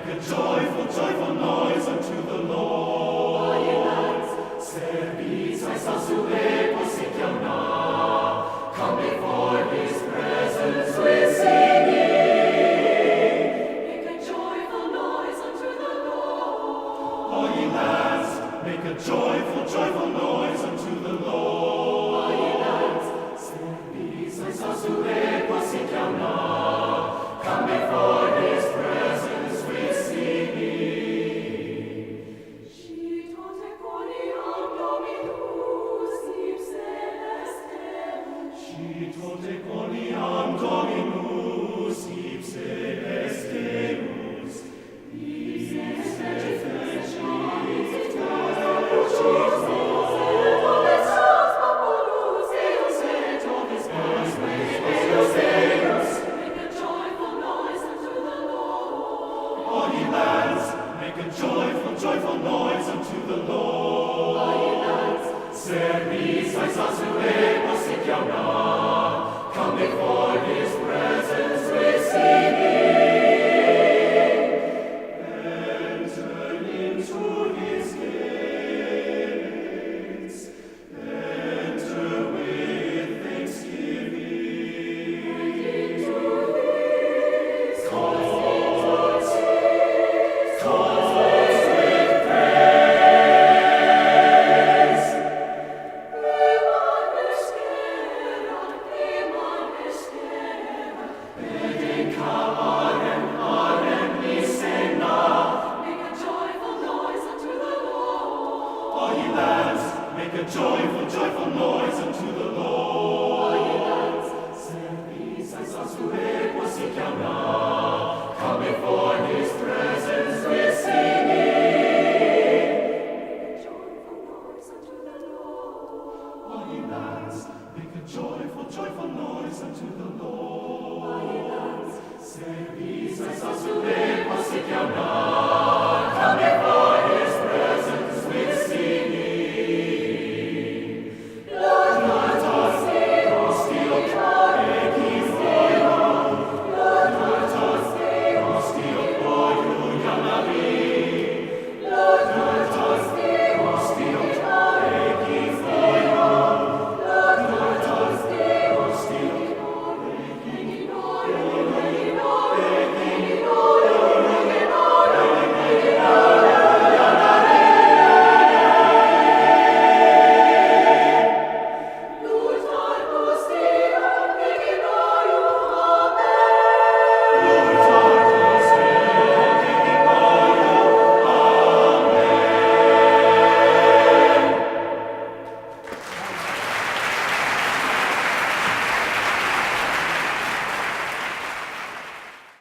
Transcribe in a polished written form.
a joyful, joyful noise unto the Lord. All ye lands, Service aisasue posiciona. Come before his presence with singing. make a joyful noise unto the Lord. All ye lands, make a joyful, joyful noise unto the Lord. All ye lands, Service aisasue posiciona. Come before his presence with singing. Citote quoniam Dominus ipse estem. Citote quoniam Dominus ipse est Deus. Make a joyful noise unto the Lord. All ye lands, make a joyful, joyful noise unto the Lord.